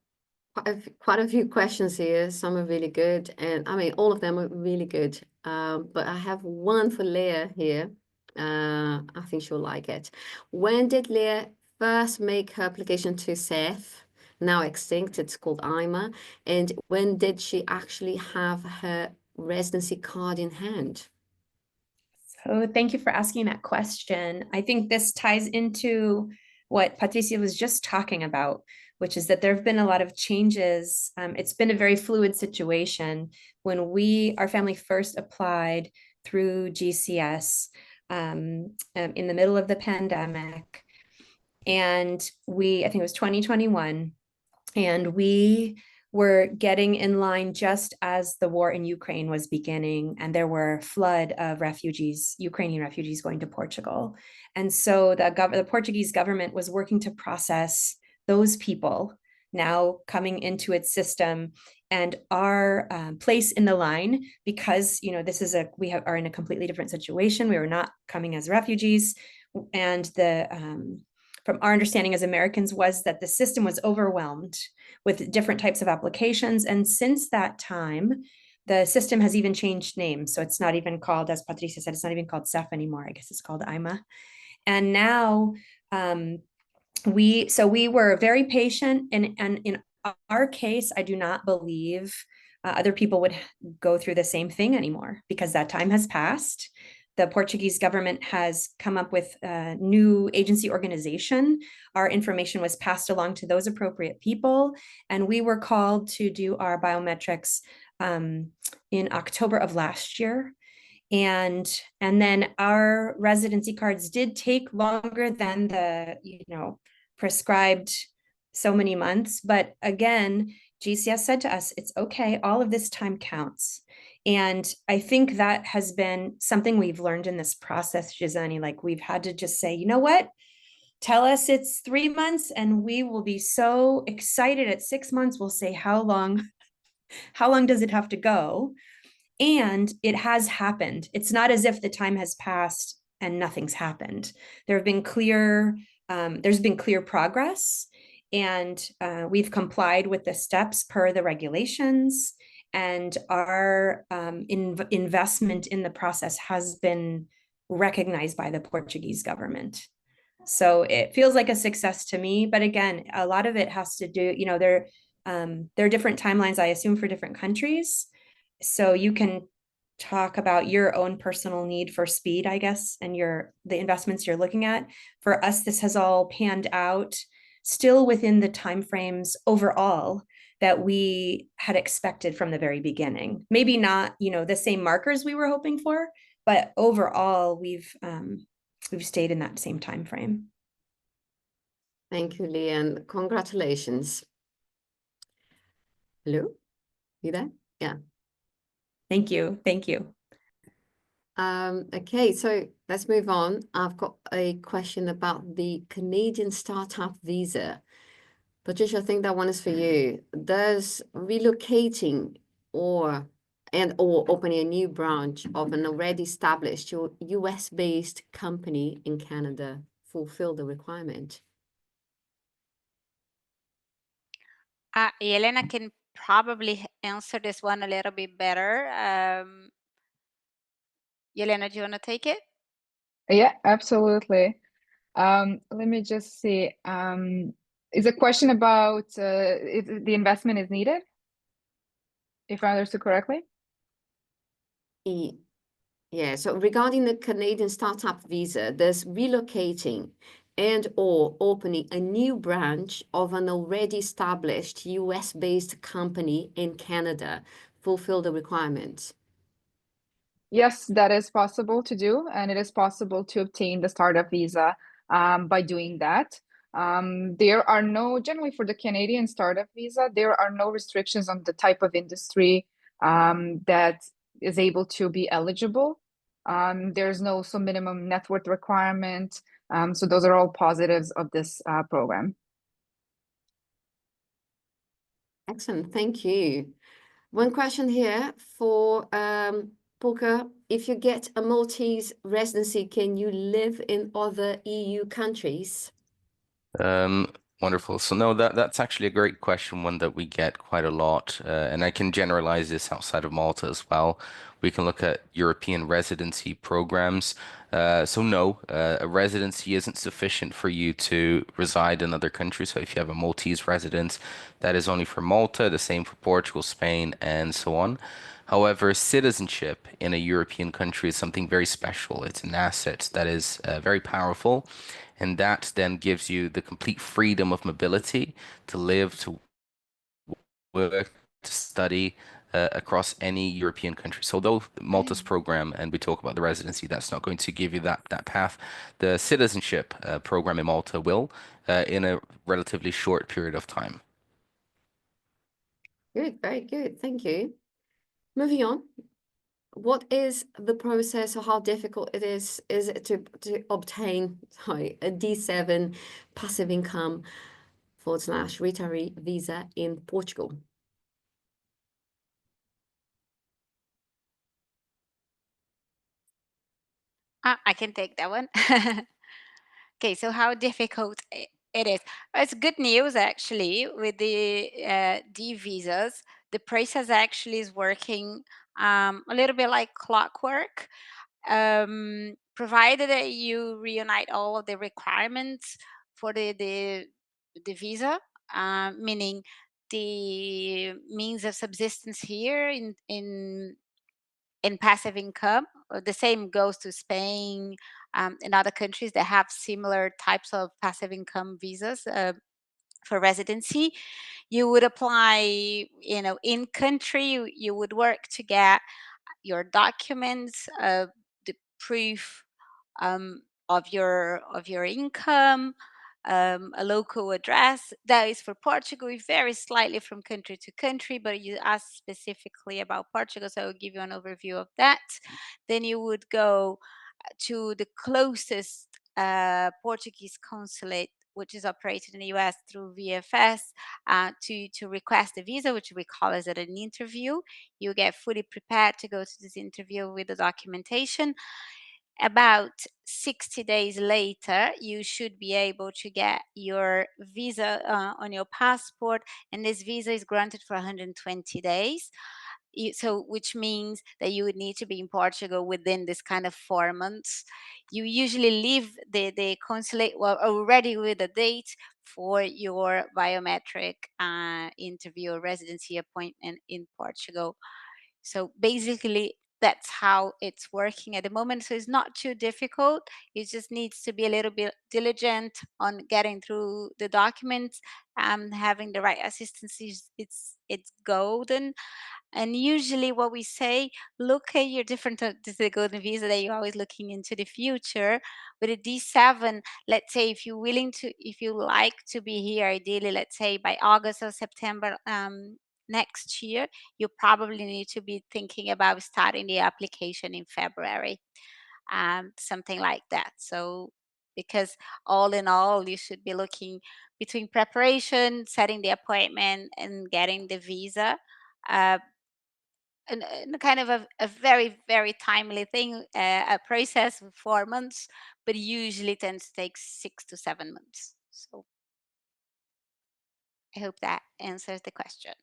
quite a few questions here. Some are really good, and I mean, all of them are really good. But I have one for Leah here. I think she'll like it. When did Leah first make her application to SEF, now extinct? It's called IMA. And when did she actually have her residency card in hand? So thank you for asking that question. I think this ties into what Patricia was just talking about, which is that there have been a lot of changes. It's been a very fluid situation. When our family first applied through GCS in the middle of the pandemic, and I think it was 2021, and we were getting in line just as the war in Ukraine was beginning, and there were a flood of refugees, Ukrainian refugees, going to Portugal. And so the Portuguese government was working to process those people now coming into its system, and our place in the line, because we are in a completely different situation. We were not coming as refugees, and from our understanding as Americans was that the system was overwhelmed with different types of applications. And since that time, the system has even changed names. So it's not even called, as Patricia said, it's not even called SEF anymore. I guess it's called IMA. And now we were very patient. And in our case, I do not believe other people would go through the same thing anymore because that time has passed. The Portuguese government has come up with a new agency organization. Our information was passed along to those appropriate people, and we were called to do our biometrics in October of last year. And then our residency cards did take longer than the prescribed so many months. But again, GCS said to us, it's okay, all of this time counts. And I think that has been something we've learned in this process, Gisani. Like, we've had to just say, you know what? Tell us it's 3 months and we will be so excited. At 6 months, we'll say, how long does it have to go? And it has happened. It's not as if the time has passed and nothing's happened. There's been clear progress, and we've complied with the steps per the regulations. And our investment in the process has been recognized by the Portuguese government. So it feels like a success to me. But again, a lot of it has to do, there are different timelines, I assume, for different countries. So you can talk about your own personal need for speed, I guess, and the investments you're looking at. For us, this has all panned out still within the timeframes overall that we had expected from the very beginning. Maybe not, the same markers we were hoping for, but overall we've stayed in that same time frame. Thank you, Leah, and congratulations. Hello? You there? Yeah. Thank you. Thank you. Okay, so let's move on. I've got a question about the Canadian startup visa. Patricia, I think that one is for you. Does relocating or opening a new branch of an already established US-based company in Canada fulfill the requirement? Elena can probably answer this one a little bit better. Elena, do you want to take it? Yeah, absolutely. Let me just see. Is a question about if the investment is needed, if I understood correctly? Yeah, so regarding the Canadian startup visa, does relocating and/or opening a new branch of an already established US-based company in Canada fulfill the requirements? Yes, that is possible to do, and it is possible to obtain the startup visa by doing that. There are generally for the Canadian startup visa, there are no restrictions on the type of industry that is able to be eligible. There's no minimum net worth requirement. So those are all positives of this program. Excellent, thank you. One question here for Polka. If you get a Maltese residency, can you live in other EU countries? Wonderful. So no, that's actually a great question, one that we get quite a lot, and I can generalize this outside of Malta as well. We can look at European residency programs. So no, a residency isn't sufficient for you to reside in other countries. So if you have a Maltese residence, that is only for Malta, the same for Portugal, Spain, and so on. However, citizenship in a European country is something very special. It's an asset that is very powerful, and that then gives you the complete freedom of mobility to live, to work, to study across any European country. So though Malta's program, and we talk about the residency, that's not going to give you that path. The citizenship program in Malta will in a relatively short period of time. Good, very good, thank you. Moving on. What is the process, or how difficult it is it to obtain a D7 passive income / retiree visa in Portugal? I can take that one. Okay, so how difficult it is. It's good news actually with the D visas. The process actually is working a little bit like clockwork. Provided that you reunite all of the requirements for the visa, meaning the means of subsistence here in passive income. The same goes to Spain and other countries that have similar types of passive income visas for residency. You would apply, in country. You would work to get your documents, the proof of your income, a local address. That is for Portugal. It varies slightly from country to country, but you asked specifically about Portugal, so I'll give you an overview of that. Then you would go to the closest Portuguese consulate, which is operated in the US through VFS, to request a visa, which we call as an interview. You get fully prepared to go to this interview with the documentation. About 60 days later, you should be able to get your visa on your passport, and this visa is granted for 120 days. so which means that you would need to be in Portugal within this kind of 4 months. You usually leave the consulate already with a date for your biometric interview or residency appointment in Portugal. So basically, that's how it's working at the moment. So it's not too difficult. It just needs to be a little bit diligent on getting through the documents, having the right assistance. It's golden. And usually what we say, look at your different, this is the golden visa that you're always looking into the future. With a D7, let's say if you're willing to, if you like to be here, ideally, let's say by August or September next year, you probably need to be thinking about starting the application in February, something like that. So because all in all, you should be looking between preparation, setting the appointment, and getting the visa. And kind of a very, very timely thing, a process of 4 months, but usually tends to take 6 to 7 months. So I hope that answers the question.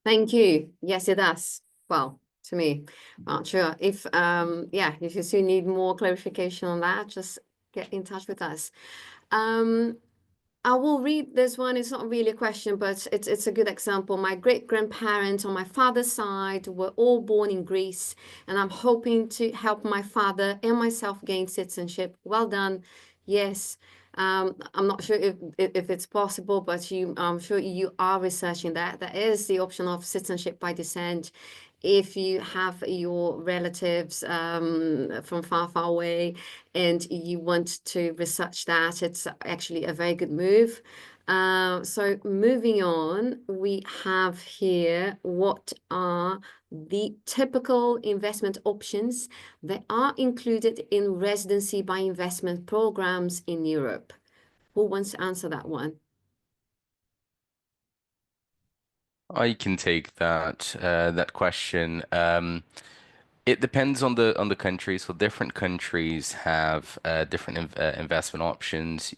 Thank you. Yes, it does. Well, to me, not sure. If yeah, if you still need more clarification on that, just get in touch with us. I will read this one. It's not really a question, but it's a good example. My great-grandparents on my father's side were all born in Greece, and I'm hoping to help my father and myself gain citizenship. Well done. Yes. I'm not sure if it's possible, but I'm sure you are researching that. That is the option of citizenship by descent. If you have your relatives from far, far away and you want to research that, it's actually a very good move. So moving on, we have here what are the typical investment options that are included in residency by investment programs in Europe. Who wants to answer that one? I can take that question. It depends on the country. So different countries have different investment options.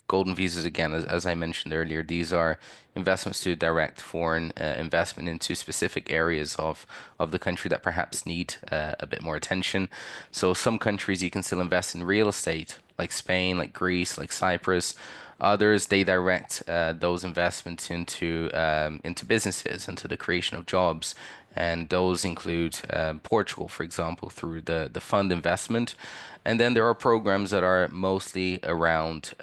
Golden visas again, as I mentioned earlier, these are investments to direct foreign investment into specific areas of the country that perhaps need a bit more attention. So some countries you can still invest in real estate, like Spain, like Greece, like Cyprus. Others, they direct those investments into businesses, into the creation of jobs, and those include Portugal, for example, through the fund investment. And then there are programs that are mostly around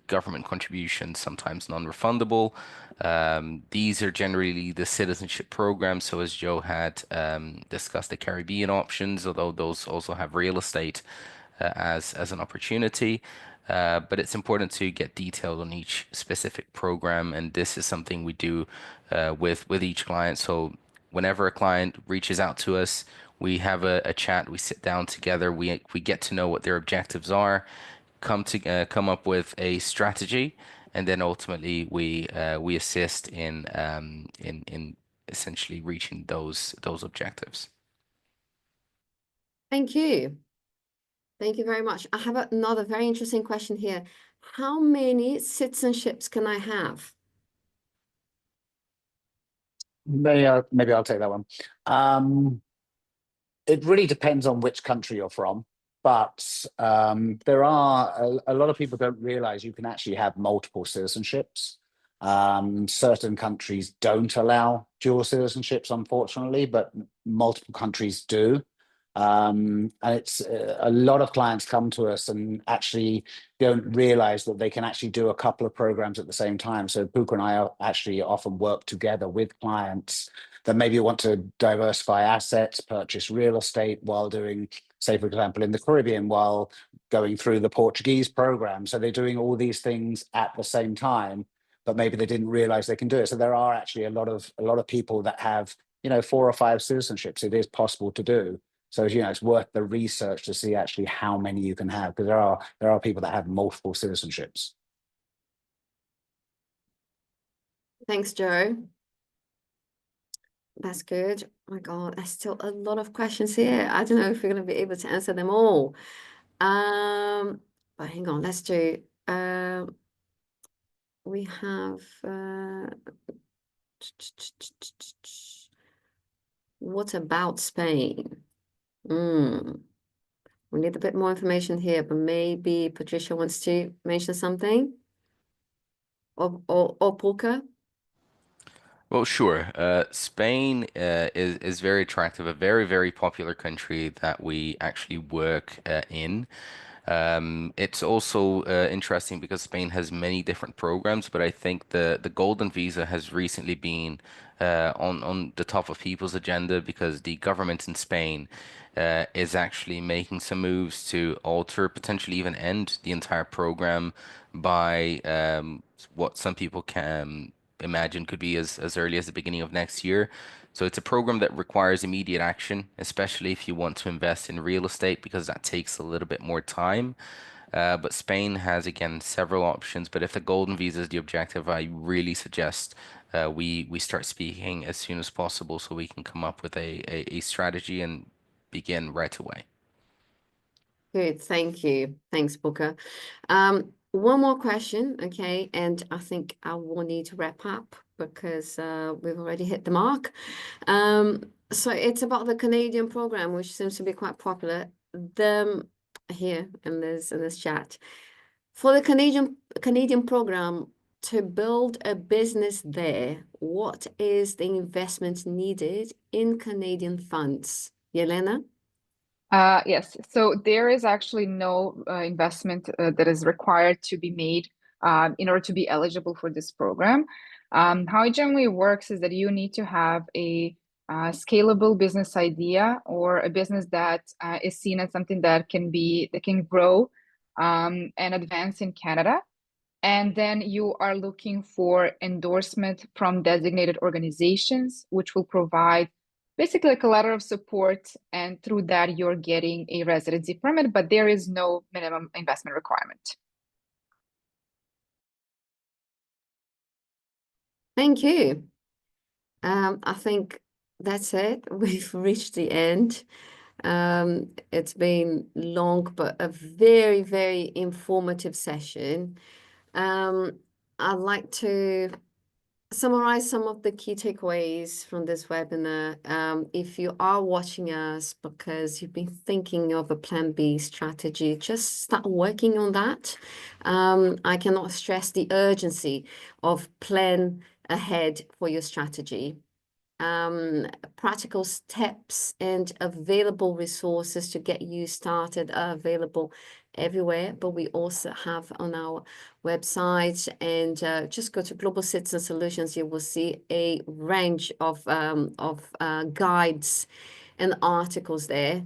government contributions, sometimes non-refundable. These are generally the citizenship programs. So as Joe had discussed, the Caribbean options, although those also have real estate as an opportunity. But it's important to get detailed on each specific program, and this is something we do with each client. So whenever a client reaches out to us, we have a chat, we sit down together, we get to know what their objectives are, come up with a strategy, and then ultimately we assist in essentially reaching those objectives. Thank you. Thank you very much. I have another very interesting question here. How many citizenships can I have? Maybe I'll take that one. It really depends on which country you're from, but there are a lot of people don't realize you can actually have multiple citizenships. Certain countries don't allow dual citizenships, unfortunately, but multiple countries do. And it's a lot of clients come to us and actually don't realize that they can actually do a couple of programs at the same time. So Puka and I actually often work together with clients that maybe want to diversify assets, purchase real estate while doing, say, for example, in the Caribbean, while going through the Portuguese program. So they're doing all these things at the same time, but maybe they didn't realize they can do it. So there are actually a lot of people that have, 4 or 5 citizenships. It is possible to do. So, it's worth the research to see actually how many you can have, because there are people that have multiple citizenships. Thanks, Joe. That's good. Oh my God, there's still a lot of questions here. I don't know if we're going to be able to answer them all. But hang on, let's do. We have. what about Spain? We need a bit more information here, but maybe Patricia wants to mention something, or Pulka. Well, sure. Spain is very attractive, a very, very popular country that we actually work in. It's also interesting because Spain has many different programs, but I think the golden visa has recently been on the top of people's agenda because the government in Spain is actually making some moves to alter, potentially even end the entire program by what some people can imagine could be as early as the beginning of next year. So it's a program that requires immediate action, especially if you want to invest in real estate, because that takes a little bit more time. But Spain has, again, several options. But if the golden visa is the objective, I really suggest we start speaking as soon as possible so we can come up with a strategy and begin right away. Good, thank you. Thanks, Booker. One more question, okay, and I think I will need to wrap up because we've already hit the mark. So it's about the Canadian program, which seems to be quite popular. Here in this chat, for the Canadian program to build a business there, what is the investment needed in Canadian funds? Yelena? Yes, so there is actually no investment that is required to be made in order to be eligible for this program. How it generally works is that you need to have a scalable business idea or a business that is seen as something that can grow and advance in Canada. And then you are looking for endorsement from designated organizations, which will provide basically like a letter of support. And through that, you're getting a residency permit, but there is no minimum investment requirement. Thank you. I think that's it. We've reached the end. It's been long, but a very, very informative session. I'd like to summarize some of the key takeaways from this webinar. If you are watching us because you've been thinking of a plan B strategy, just start working on that. I cannot stress the urgency of plan ahead for your strategy. Practical steps and available resources to get you started are available everywhere, but we also have on our website, and just go to Global Citizen Solutions. You will see a range of guides and articles there.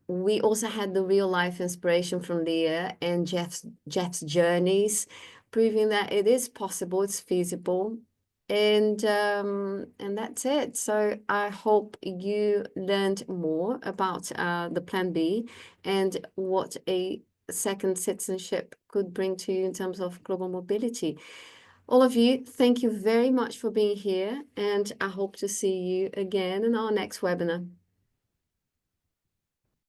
We also had the real life inspiration from Leah and Jeff's journeys, proving that it is possible, it's feasible. And that's it. So I hope you learned more about the Plan B and what a second citizenship could bring to you in terms of global mobility. All of you, thank you very much for being here, and I hope to see you again in our next webinar.